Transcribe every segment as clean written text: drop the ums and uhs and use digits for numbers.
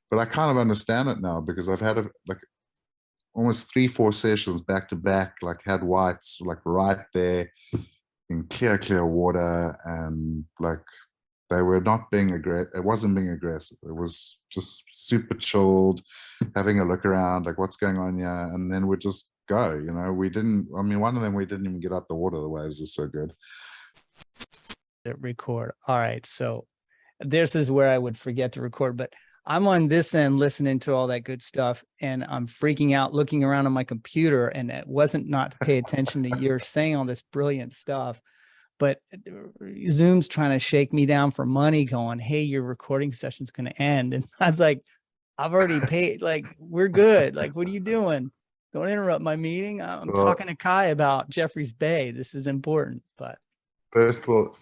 but I kind of understand it now because I've had like almost 3-4 sessions back to back, like had whites like right there in clear water, and like they were not being aggressive. It wasn't being aggressive. It was just super chilled, having a look around, like what's going on here, and then we just go. We didn't. I mean, one of them we didn't even get out the water. The waves were so good. Record. All right, so this is where I would forget to record, but I'm on this end listening to all that good stuff, and I'm freaking out, looking around on my computer, and it wasn't not to pay attention to you're saying all this brilliant stuff. But Zoom's trying to shake me down for money going, hey, your recording session's going to end. And I was like, I've already paid. Like, we're good. Like, what are you doing? Don't interrupt my meeting. I'm talking to Kai about Jeffrey's Bay. This is important. But first world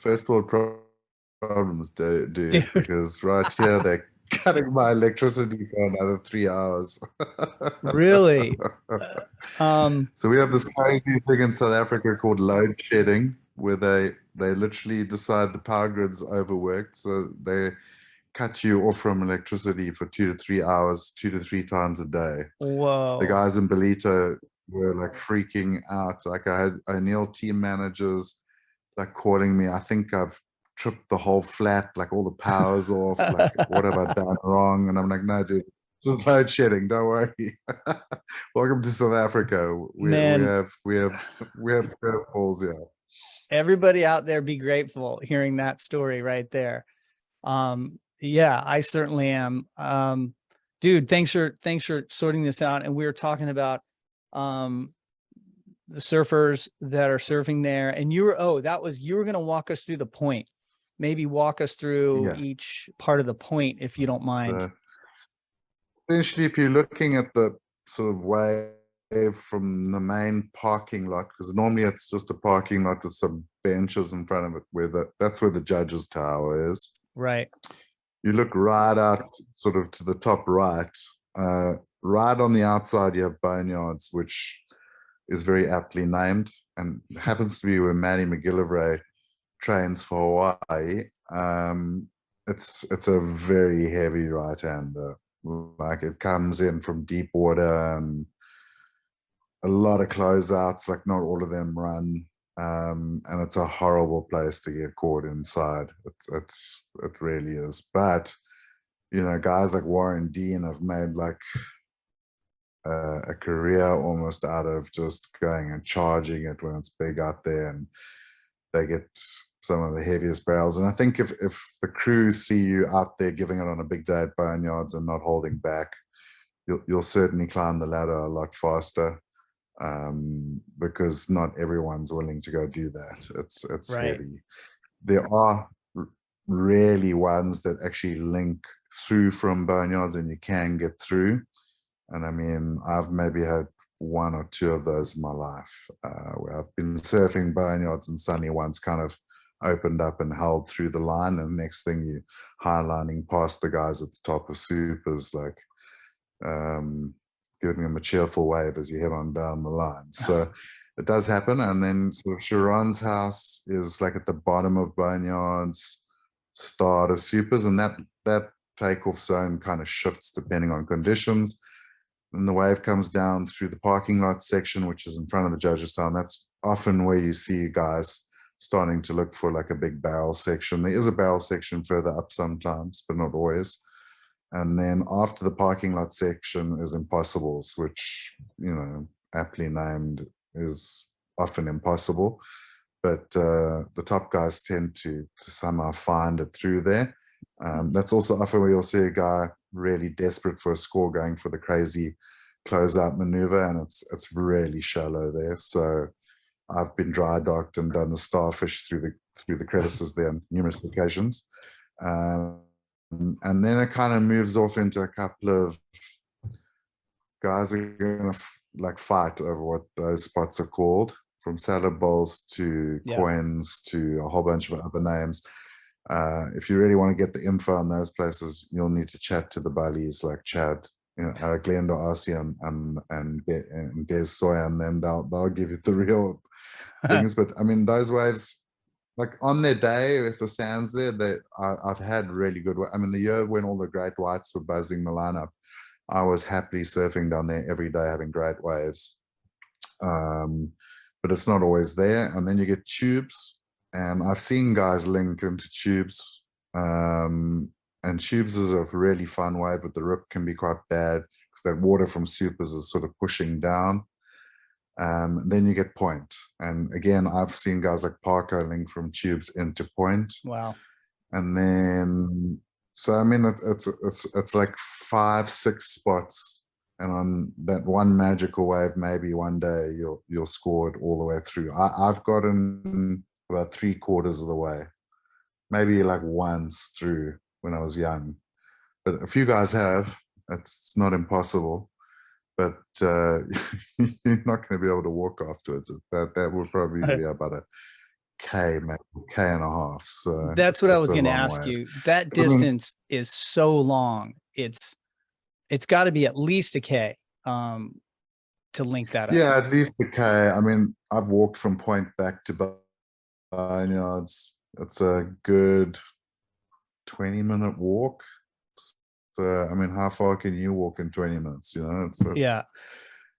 problems, dude, because right here they're cutting my electricity for another 3 hours. Really? So we have this crazy thing in South Africa called load shedding, where they literally decide the power grid's overworked, so they cut you off from electricity for 2 to 3 hours, 2 to 3 times a day. Whoa. The guys in Ballito were like freaking out. Like I had O'Neill team managers like calling me. I think I've tripped the whole flat, like all the power's off. Like, what have I done wrong? And I'm like, no, dude, just load shedding. Don't worry. Welcome to South Africa. We have curveballs here. Everybody out there, be grateful hearing that story right there. Yeah, I certainly am. Dude, thanks for sorting this out. And we were talking about the surfers that are surfing there, and you were going to walk us through the point. Maybe walk us through each part of the point, if you don't mind. So, essentially, if you're looking at the sort of wave from the main parking lot, because normally it's just a parking lot with some benches in front of it, that's where the judge's tower is. Right. You look right out, sort of to the top right. Right on the outside, you have Boneyards, which is very aptly named and happens to be where Manny McGillivray trains for Hawaii. It's a very heavy right-hander. Like it comes in from deep water and a lot of closeouts, like not all of them run. And it's a horrible place to get caught inside. It really is. But guys like Warren Dean have made like a career almost out of just going and charging it when it's big out there, and they get some of the heaviest barrels. And I think if the crew see you out there giving it on a big day at Boneyards and not holding back, you'll certainly climb the ladder a lot faster, because not everyone's willing to go do that. It's right. Heavy. There are rarely ones that actually link through from Boneyards and you can get through. And I mean, I've maybe had 1 or 2 of those in my life, where I've been surfing Boneyards and suddenly one's kind of opened up and held through the line, and next thing you highlining past the guys at the top of supers, like giving them a cheerful wave as you head on down the line. So it does happen. And then sort of Sharon's house is like at the bottom of Boneyards, start of supers, and that takeoff zone kind of shifts depending on conditions. And the wave comes down through the parking lot section, which is in front of the judges' town. That's often where you see guys starting to look for like a big barrel section. There is a barrel section further up sometimes, but not always. And then after the parking lot section is Impossibles, which, aptly named, is often impossible. But the top guys tend to somehow find it through there. That's also often where you'll see a guy really desperate for a score going for the crazy closeout maneuver, and it's really shallow there. So I've been dry docked and done the starfish through the crevices there on numerous occasions. And then it kind of moves off into a couple of guys are going to like fight over what those spots are called, from salad bowls to coins to a whole bunch of other names. If you really want to get the info on those places, you'll need to chat to the Balis like Chad, Glenda Arce and Des Soya, and then they'll give you the real things. But I mean, those waves, like on their day, if the sand's there, I've had really good. I mean, the year when all the great whites were buzzing the lineup, I was happily surfing down there every day, having great waves. But it's not always there. And then you get tubes, and I've seen guys link into tubes. And tubes is a really fun wave, but the rip can be quite bad because that water from supers is sort of pushing down. Then you get point, and again, I've seen guys like Parker link from tubes into point. Wow. And then, so I mean, it's like 5-6 spots, and on that one magical wave, maybe one day you'll score it all the way through. I've gotten about 3/4 of the way, maybe like once through when I was young, but a few guys have. It's not impossible, but you're not going to be able to walk afterwards. That would probably be about a K, maybe K and a half. So that's what I was going to long ask wave. you. That distance is so long. It's got to be at least a K to link that up. Yeah, at least a K. I mean, I've walked from point back to Vineyards. It's a good 20-minute walk. So, I mean, how far can you walk in 20 minutes? You know, it's yeah.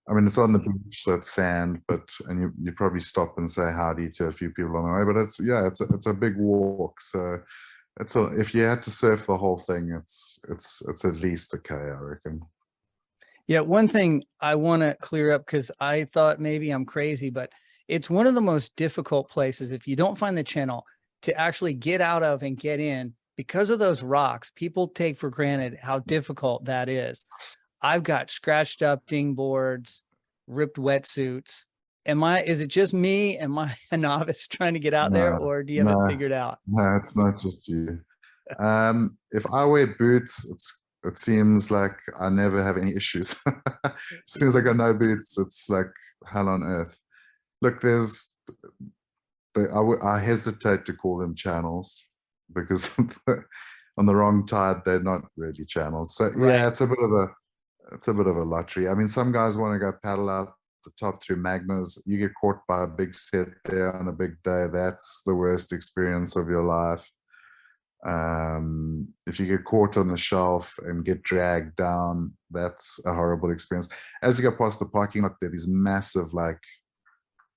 I mean, it's on the beach, so it's sand, and you probably stop and say howdy to a few people on the way. But it's a big walk. So if you had to surf the whole thing, it's at least a K, I reckon. Yeah, one thing I want to clear up, because I thought maybe I'm crazy, but it's one of the most difficult places, if you don't find the channel, to actually get out of and get in because of those rocks. People take for granted how difficult that is. I've got scratched up dingboards, ripped wetsuits. Is it just me? Am I a novice trying to get out there, or do you have it figured out? No, it's not just you. If I wear boots, it seems like I never have any issues. As soon as I got no boots, it's like hell on earth. Look, I hesitate to call them channels, because on the wrong tide, they're not really channels. So yeah, it's a bit of a lottery. I mean, some guys want to go paddle out the top through Magnas. You get caught by a big set there on a big day. That's the worst experience of your life. If you get caught on the shelf and get dragged down, that's a horrible experience. As you go past the parking lot, there are these massive like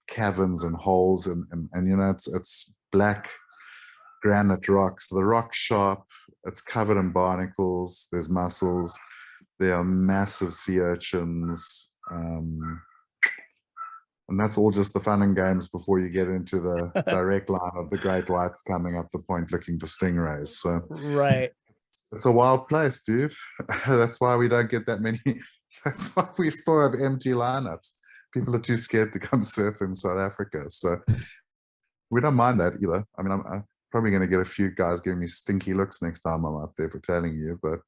caverns and holes, and you know, it's black granite rocks. The rock's sharp, it's covered in barnacles, there's mussels, there are massive sea urchins, and that's all just the fun and games before you get into the direct line of the great whites coming up the point looking for stingrays. So it's a wild place, dude. That's why we don't get that many. That's why we still have empty lineups. People are too scared to come surf in South Africa. So we don't mind that either. I mean, I'm probably going to get a few guys giving me stinky looks next time I'm out there for telling you, but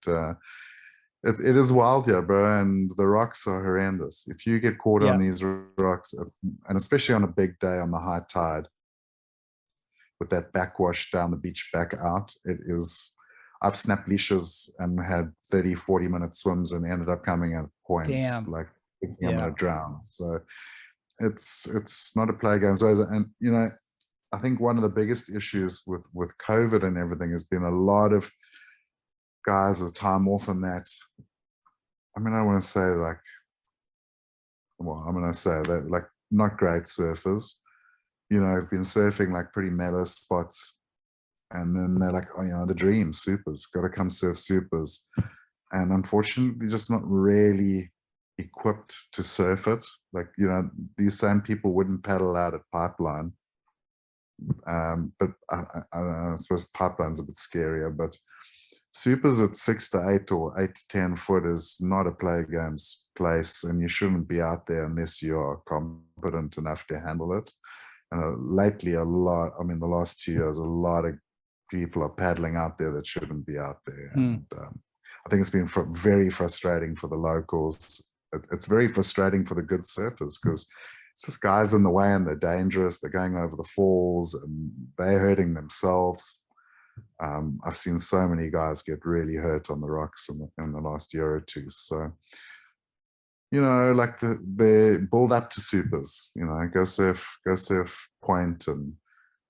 it is wild here, bro, and the rocks are horrendous. If you get caught on these rocks, and especially on a big day on the high tide, with that backwash down the beach back out, it is. I've snapped leashes and had 30-40 minute swims and ended up coming at a point like thinking I'm gonna drown. So it's not a play game. So, and you know, I think one of the biggest issues with COVID and everything has been a lot of guys with time off and that. I mean, I want to say like, well, I'm going to say that like not great surfers, you know, have been surfing like pretty mellow spots, and then they're like, oh, you know, the dream supers, got to come surf supers, and unfortunately just not really equipped to surf it. Like, you know, these same people wouldn't paddle out at Pipeline, but I don't know, I suppose Pipeline's a bit scarier, but supers at 6 to 8 or 8 to 10 foot is not a play games place, and you shouldn't be out there unless you are competent enough to handle it. And lately, the last 2 years, a lot of people are paddling out there that shouldn't be out there. And I think it's been very frustrating for the locals. It's very frustrating for the good surfers, because it's just guys in the way and they're dangerous. They're going over the falls and they're hurting themselves. I've seen so many guys get really hurt on the rocks in the last year or two. So, you know, like the build up to supers, you know, go surf point and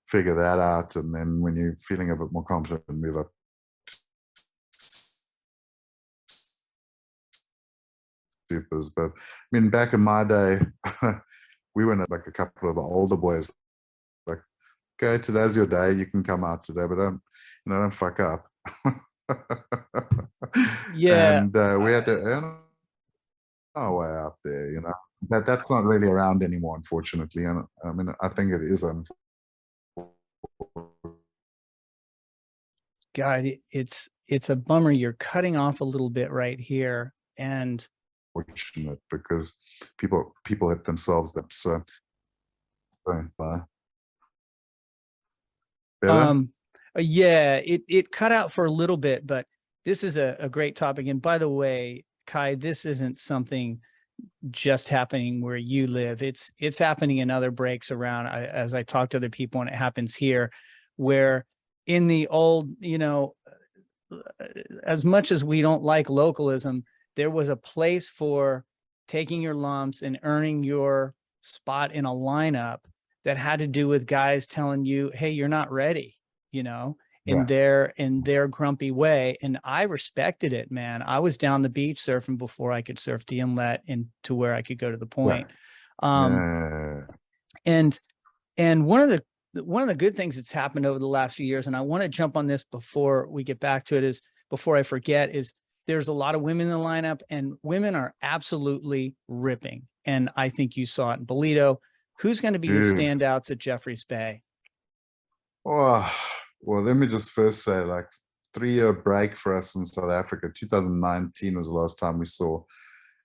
figure that out, and then when you're feeling a bit more confident, move up. Supers. But I mean, back in my day, we went at like a couple of the older boys, like, okay, today's your day, you can come out today, but don't fuck up. Yeah. And we had to earn our way out there, that's not really around anymore, unfortunately. And I mean, I think it is God, it's a bummer. You're cutting off a little bit right here. And unfortunate because people hit themselves up. So better? Yeah, it cut out for a little bit, but this is a great topic. And by the way, Kai, this isn't something just happening where you live. It's happening in other breaks around. As I talk to other people, and it happens here, where in the old, as much as we don't like localism, there was a place for taking your lumps and earning your spot in a lineup that had to do with guys telling you, hey, you're not ready, in their grumpy way. And I respected it, man. I was down the beach surfing before I could surf the inlet and to where I could go to the point. And one of the good things that's happened over the last few years, and I want to jump on this before we get back to it, is before I forget, is there's a lot of women in the lineup, and women are absolutely ripping. And I think you saw it in Ballito. Who's going to be the standouts at Jeffrey's Bay? Oh, well, let me just first say, like, 3-year break for us in South Africa. 2019 was the last time we saw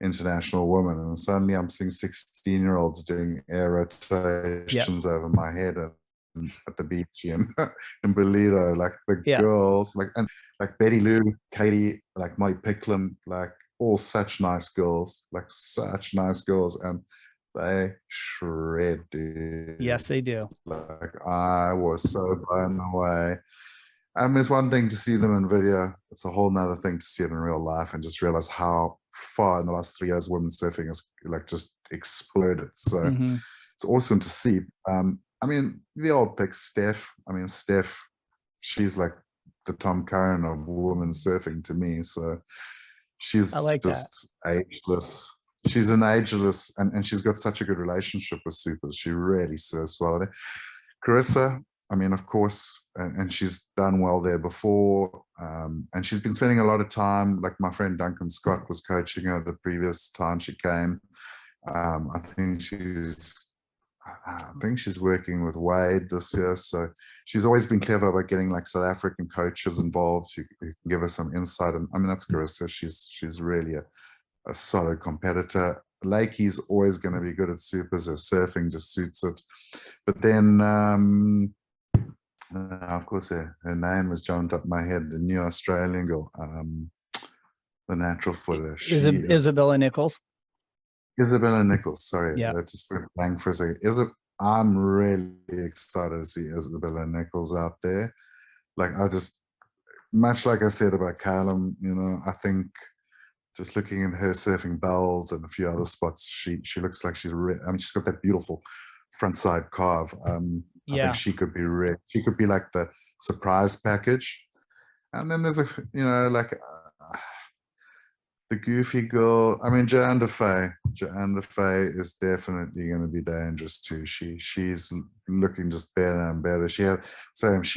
international women, and suddenly I'm seeing 16-year-olds doing air rotations over my head at the beach in Ballito, like the girls, like Betty Lou, Katie, like Molly Picklin, like all such nice girls, and they shred, dude. Yes, they do. Like, I was so blown away. I mean, it's one thing to see them in video. It's a whole nother thing to see it in real life and just realize how far in the last 3 years women surfing has like just exploded. So it's awesome to see. I mean, the old pick, Steph. I mean, Steph, she's like the Tom Curran of women surfing to me. So she's just ageless. She's an ageless, and she's got such a good relationship with supers. She really surfs well there. Carissa, I mean, of course, and she's done well there before. And she's been spending a lot of time, like my friend Duncan Scott was coaching her the previous time she came. I think she's working with Wade this year. So she's always been clever about getting like South African coaches involved who can give her some insight. And I mean, that's Carissa. She's really a solid competitor. Lakey's always going to be good at supers. Her surfing just suits it. But then, of course, her name has jumped up my head. The new Australian girl, the natural footer. Isabella Nichols. Isabella Nichols. Sorry, that just went blank for a second. I'm really excited to see Isabella Nichols out there. Like, much like I said about Callum, I think just looking at her surfing bells and a few other spots, she looks like she's she's got that beautiful front side carve. I think she could be she could be like the surprise package. And then there's the goofy girl. I mean, Johanne Defay. Johanne Defay is definitely going to be dangerous too. She's looking just better and better. She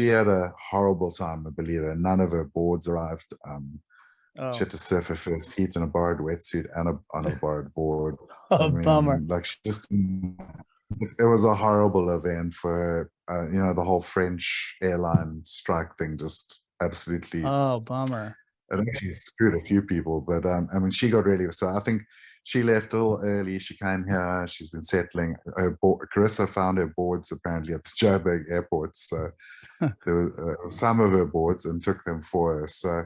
had a horrible time at Ballito. None of her boards arrived. She had to surf her first heat in a borrowed wetsuit and on a borrowed board. Bummer. Like, it was a horrible event for her. The whole French Airline strike thing just absolutely. Oh, bummer. I think she screwed a few people, but I mean, she got really. So I think she left a little early. She came here. She's been settling. Carissa found her boards apparently at the Joburg airport. So there was some of her boards and took them for her. So.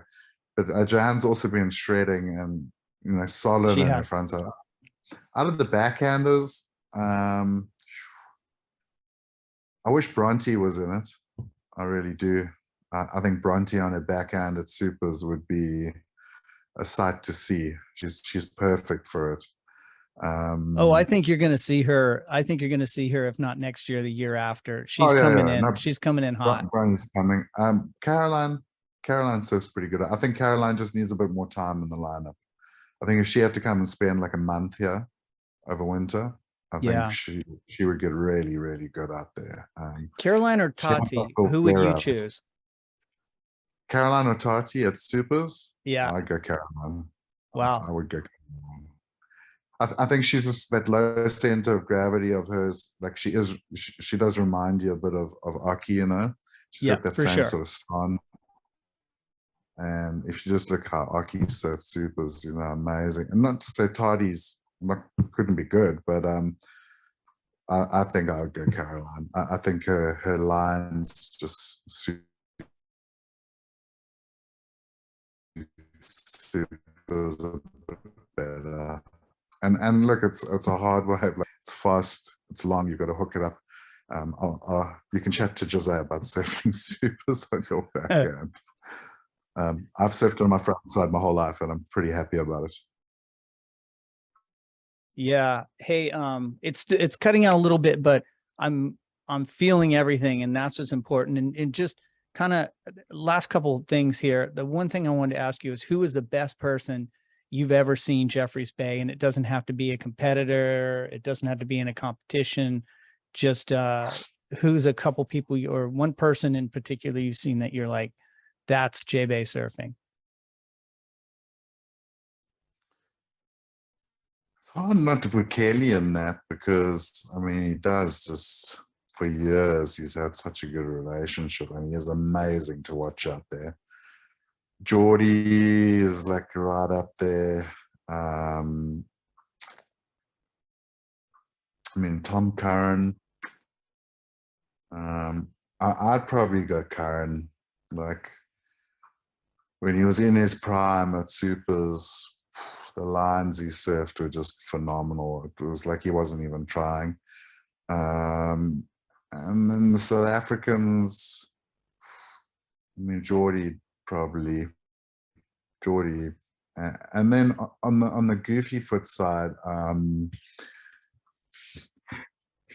But Johanne's also been shredding and solid in her front side. Out of the backhanders, I wish Bronte was in it. I really do. I think Bronte on her backhand at supers would be a sight to see. She's perfect for it. Oh, I think you're going to see her. I think you're going to see her, if not next year, the year after. She's coming in. No, She's coming in hot. Brian's coming. Caroline surfs pretty good. I think Caroline just needs a bit more time in the lineup. I think if she had to come and spend like a month here over winter, I think she would get really, really good out there. Caroline or Tati, who would you choose? Caroline or Tati at supers? Yeah, I'd go Caroline. Wow. I would go Caroline. I think she's just that low center of gravity of hers. Like she does remind you a bit of Aki, you know. She's got that same sort of stance. And if you just look how Aki surfs supers, you know, amazing. And not to say Tati's couldn't be good, but I think I would go Caroline. I think her lines just supers a bit better. And look, it's a hard wave. Like, it's fast, it's long. You've got to hook it up. You can chat to Jose about surfing supers on your backhand. I've surfed on my front side my whole life, and I'm pretty happy about it. Yeah. Hey, it's cutting out a little bit, but I'm feeling everything, and that's what's important. And just kind of last couple of things here. The one thing I wanted to ask you is, who is the best person you've ever seen Jeffrey's Bay? And it doesn't have to be a competitor. It doesn't have to be in a competition. Just who's a couple people or one person in particular you've seen that you're like, that's J-Bay surfing? It's hard not to put Kelly in that, because I mean, he does just, for years he's had such a good relationship, and he is amazing to watch out there. Jordy is like right up there. I mean, Tom Curran. I'd probably go Curran. Like, when he was in his prime at supers, the lines he surfed were just phenomenal. It was like he wasn't even trying. And then the South Africans, I mean, Jordy, and then on the goofy foot side,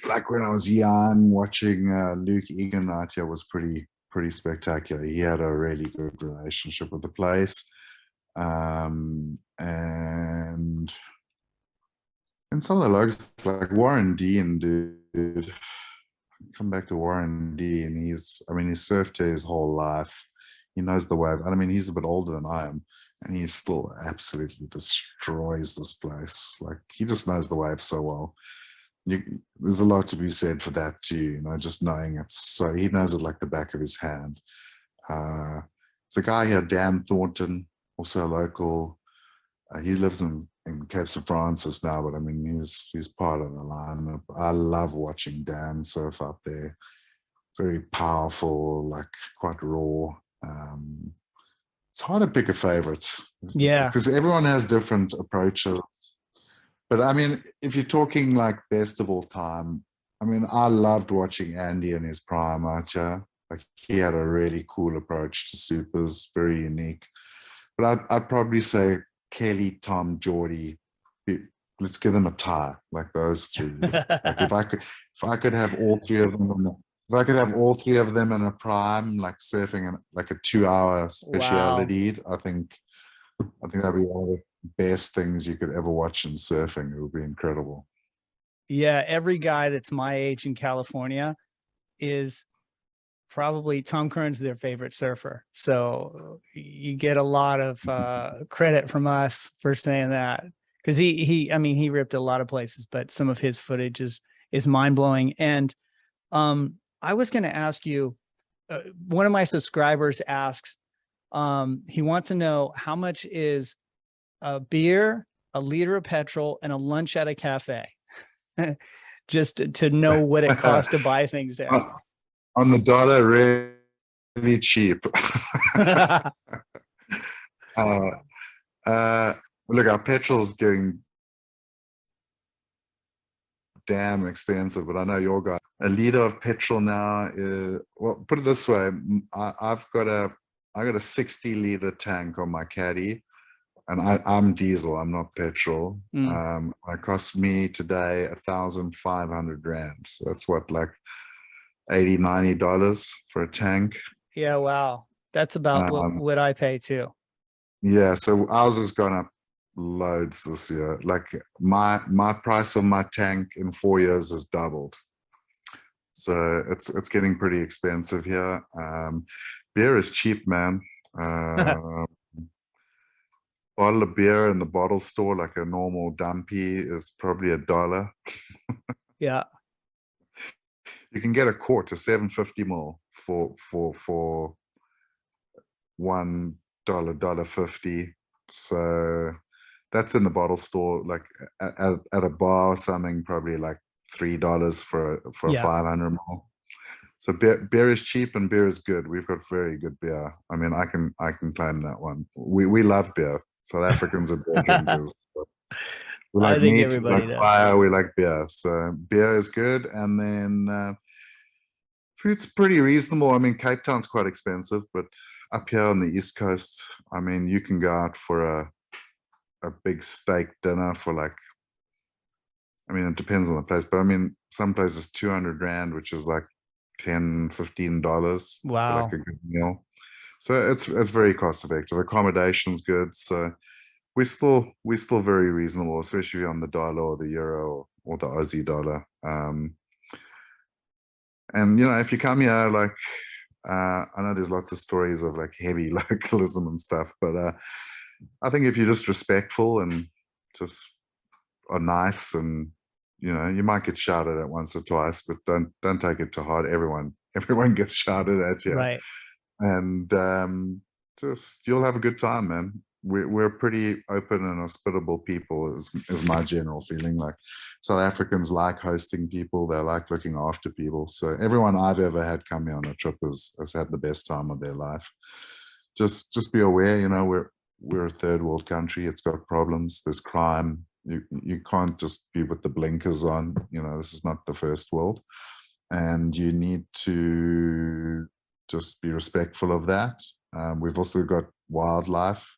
like when I was young, watching Luke Egan out here was pretty spectacular. He had a really good relationship with the place, and some of the locals like Warren Dean, dude. Come back to Warren Dean. He's surfed here his whole life. He knows the wave. I mean, he's a bit older than I am, and he still absolutely destroys this place. Like, he just knows the wave so well. There's a lot to be said for that too, you know, just knowing it. So he knows it like the back of his hand. There's a guy here, Dan Thornton, also a local. He lives in Cape St. Francis now, but I mean, he's part of the lineup. I love watching Dan surf up there. Very powerful, like quite raw. It's hard to pick a favorite. Yeah. Because everyone has different approaches. But I mean, if you're talking like best of all time, I mean, I loved watching Andy in his prime out here. Like, he had a really cool approach to supers, very unique. But I'd probably say Kelly, Tom, Jordy. Let's give them a tie, like those three. Like, if I could have all three of them, if I could have all three of them in a prime, like surfing in like a 2-hour speciality, wow. I think that'd be one of the best things you could ever watch in surfing. It would be incredible. Yeah, every guy that's my age in California is probably Tom Curran's their favorite surfer. So you get a lot of credit from us for saying that, because I mean, he ripped a lot of places, but some of his footage is mind-blowing. And I was going to ask you, one of my subscribers asks, he wants to know how much is a beer, a liter of petrol, and a lunch at a cafe, just to know what it costs to buy things there. On the dollar, really cheap. Look, our petrol's getting damn expensive, but I know your guy. A liter of petrol now is, well, put it this way, I got a 60-liter tank on my caddy. and I'm diesel, I'm not petrol. Mm. It cost me today 1,500 rand. So that's what, like $80-90 for a tank. Yeah, wow. That's about what I pay too. Yeah, so ours has gone up loads this year. Like my price of my tank in 4 years has doubled. So it's getting pretty expensive here. Beer is cheap, man. Bottle of beer in the bottle store, like a normal dumpy, is probably $1. Yeah. You can get a quart, a 750 ml for $1.50. So that's in the bottle store. Like at a bar or something, probably like $3 for a 500 ml. So beer is cheap and beer is good. We've got very good beer. I mean, I can claim that one. We love beer. South Africans are beer drinkers. So we I like think meat, we everybody like does. fire, we like beer. So beer is good. And then food's pretty reasonable. I mean, Cape Town's quite expensive, but up here on the East Coast, I mean, you can go out for a big steak dinner for like, I mean, it depends on the place, but I mean, some places 200 rand, which is like $10-15 for like Wow. a good meal. So it's very cost effective. Accommodation's good. So we're still very reasonable, especially on the dollar or the euro or the Aussie dollar. And you know, if you come here, like I know there's lots of stories of like heavy localism and stuff, but I think if you're just respectful and just are nice, and you know, you might get shouted at once or twice, but don't take it to heart. Everyone gets shouted at you, Right. and just you'll have a good time, man. We're pretty open and hospitable people, is my general feeling. Like South Africans like hosting people, they like looking after people. So everyone I've ever had come here on a trip has had the best time of their life. Just be aware, you know, we're a third world country. It's got problems. There's crime. You can't just be with the blinkers on. You know, this is not the first world, and you need to just be respectful of that. We've also got wildlife.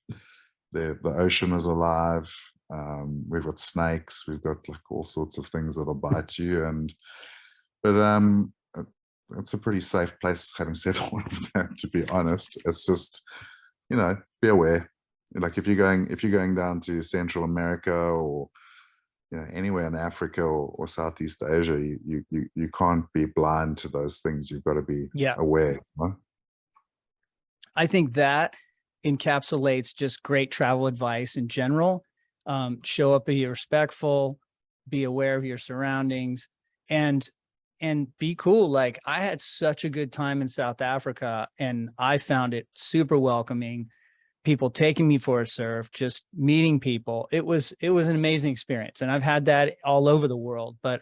The ocean is alive. We've got snakes. We've got like all sorts of things that'll bite you. But it's a pretty safe place. Having said all of that, to be honest, it's just, you know, be aware. Like if you're going down to Central America or, you know, anywhere in Africa or Southeast Asia, you can't be blind to those things. You've got to be aware. Huh? I think that encapsulates just great travel advice in general. Show up, be respectful, be aware of your surroundings, and be cool. Like I had such a good time in South Africa, and I found it super welcoming. People taking me for a surf, just meeting people. It was an amazing experience, and I've had that all over the world. But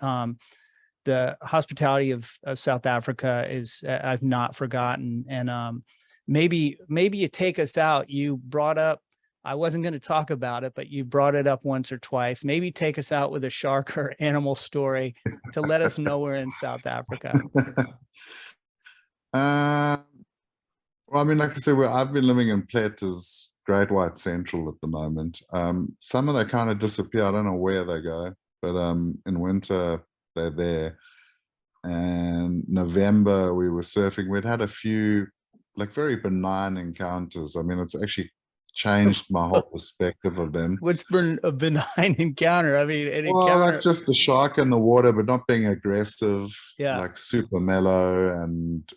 the hospitality of South Africa is I've not forgotten. And maybe you take us out. You brought up, I wasn't going to talk about it, but you brought it up once or twice. Maybe take us out with a shark or animal story to let us know we're in South Africa. Well, I mean, like I said, I've been living in Pletter's Great White Central at the moment. Some of them kind of disappear. I don't know where they go, but in winter they're there. And November we were surfing. We'd had a few like very benign encounters. I mean, it's actually changed my whole perspective of them. What's been a benign encounter? I mean, Like just the shark in the water, but not being aggressive. Yeah. Like super mellow. And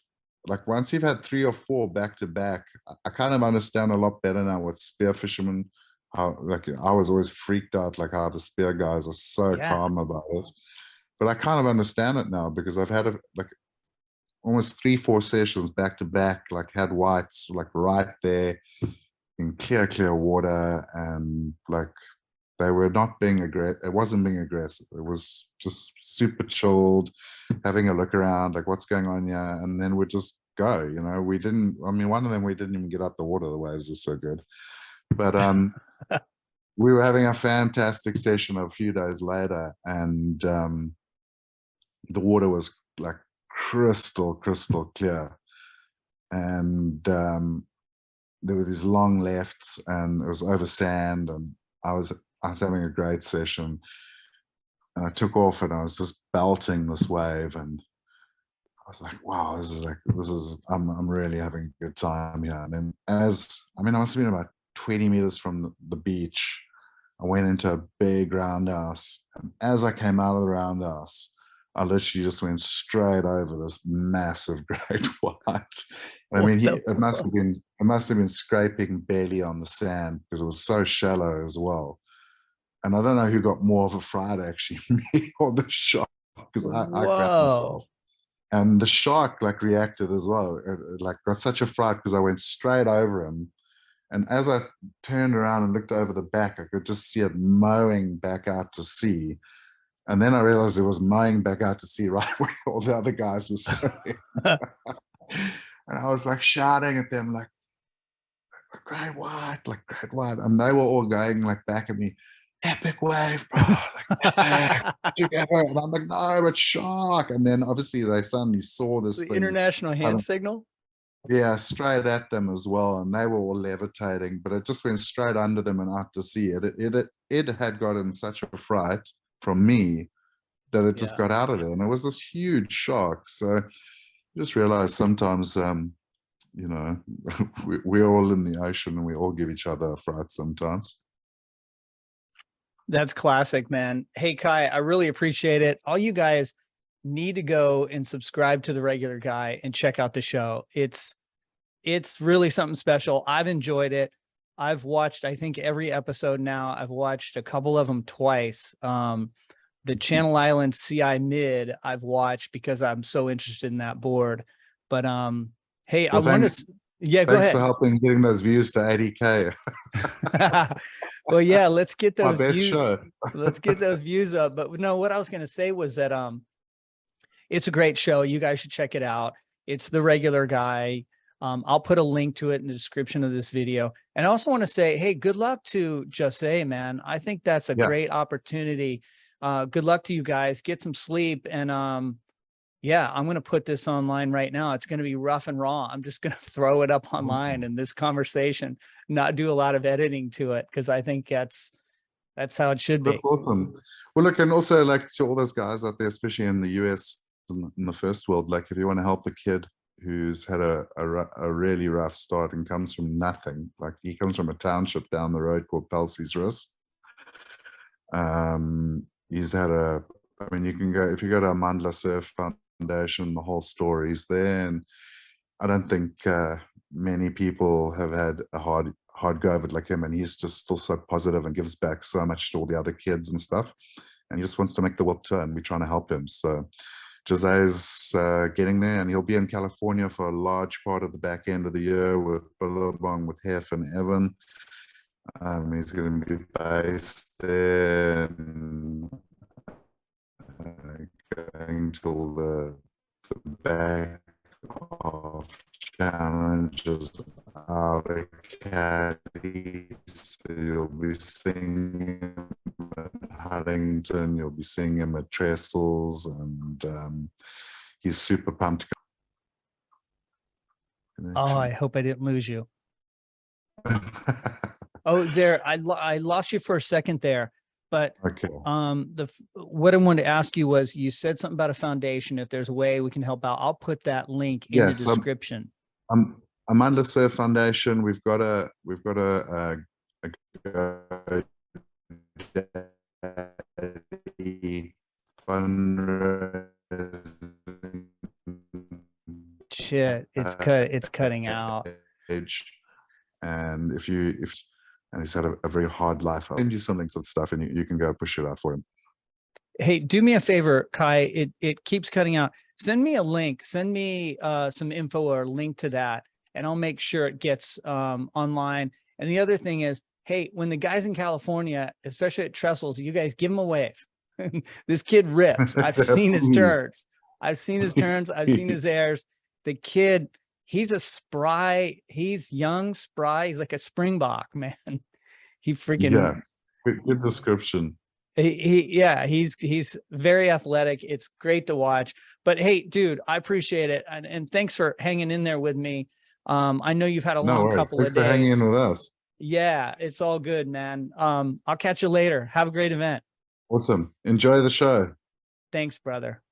like once you've had 3 or 4 back to back, I kind of understand a lot better now with spear fishermen. How, like, I was always freaked out, like how the spear guys are so calm about it. But I kind of understand it now because I've had like almost 3-4 sessions back to back, like had whites like right there in clear water, and like they were not being aggressive. It wasn't being aggressive. It was just super chilled, having a look around, like what's going on here, and then we'd just go. You know, we didn't. I mean, one of them we didn't even get out the water. The waves were so good, but we were having a fantastic session a few days later, and the water was like crystal clear, and there were these long lefts, and it was over sand, and I was having a great session. And I took off, and I was just belting this wave, and I was like, wow, I'm really having a good time here. And then I must have been about 20 meters from the beach. I went into a big roundhouse. And as I came out of the roundhouse, I literally just went straight over this massive great white. I mean, it must have been scraping barely on the sand because it was so shallow as well. And I don't know who got more of a fright, actually, me or the shark, because I grabbed myself. And the shark like reacted as well. It like got such a fright because I went straight over him. And as I turned around and looked over the back, I could just see it mowing back out to sea. And then I realized it was mowing back out to sea right where all the other guys were sitting. And I was like shouting at them like, great white, like great white. And they were all going like back at me, epic wave, bro. Like, together. And I'm like, no, it's shark. And then obviously they suddenly saw this the thing, international hand signal. Yeah, straight at them as well, and they were all levitating, but it just went straight under them and out to sea. It had gotten such a fright from me that it just got out of there, and it was this huge shark. So you just realize sometimes, you know, we're all in the ocean and we all give each other a fright sometimes. That's classic, man. Hey, Kai, I really appreciate it. All you guys need to go and subscribe to the Regular Guy and check out the show. It's really something special. I've enjoyed it. I've watched, I think, every episode now. I've watched a couple of them twice. The Channel Islands CI Mid I've watched because I'm so interested in that board. But hey, well, I want to, yeah, go ahead. Thanks for helping getting those views to 80K. Well, yeah, let's get those views. Let's get those views up. But no, what I was going to say was that it's a great show. You guys should check it out. It's The Regular Guy. I'll put a link to it in the description of this video. And I also want to say, hey, good luck to Jose, man. I think that's a great opportunity. Good luck to you guys. Get some sleep. And yeah, I'm going to put this online right now. It's going to be rough and raw. I'm just going to throw it up online in this conversation, not do a lot of editing to it, because I think that's how it should be. That's awesome. Well, look, and also like to all those guys out there, especially in the US, in the first world, like if you want to help a kid who's had a really rough start and comes from nothing, like he comes from a township down the road called Pelsy's Risk. He's had I mean, you can go, if you go to Amandla Surf Foundation, the whole story's there. And I don't think many people have had a hard go of it like him. And he's just still so positive and gives back so much to all the other kids and stuff. And he just wants to make the world turn. We're trying to help him. So Jose's getting there, and he'll be in California for a large part of the back end of the year with Billabong, with Jeff and Evan. He's going to be based there, and, going till the back of challenges out of caddies. So you'll be seeing him at Huntington, you'll be seeing him at Trestles, and he's super pumped. Oh, I hope I didn't lose you. Oh, there, I lost you for a second there. But okay. What I wanted to ask you was, you said something about a foundation. If there's a way we can help out, I'll put that link in the description. Amandla Surf Foundation. We've got a Shit, it's cutting out. And and he's had a very hard life. I'll send you some links of stuff, and you can go push it out for him. Hey, do me a favor, Kai. It keeps cutting out. Send me a link. Send me some info or a link to that, and I'll make sure it gets online. And the other thing is, hey, when the guys in California, especially at Trestles, you guys give him a wave. This kid rips. I've seen his turns. I've seen his turns. I've seen his airs. The kid, he's he's young, spry. He's like a springbok, man. He freaking good description. He's very athletic. It's great to watch. But hey, dude, I appreciate it. And thanks for hanging in there with me. I know you've had a No long worries. couple Thanks of for hanging days. in with us. Yeah, it's all good, man. I'll catch you later. Have a great event. Awesome. Enjoy the show. Thanks, brother.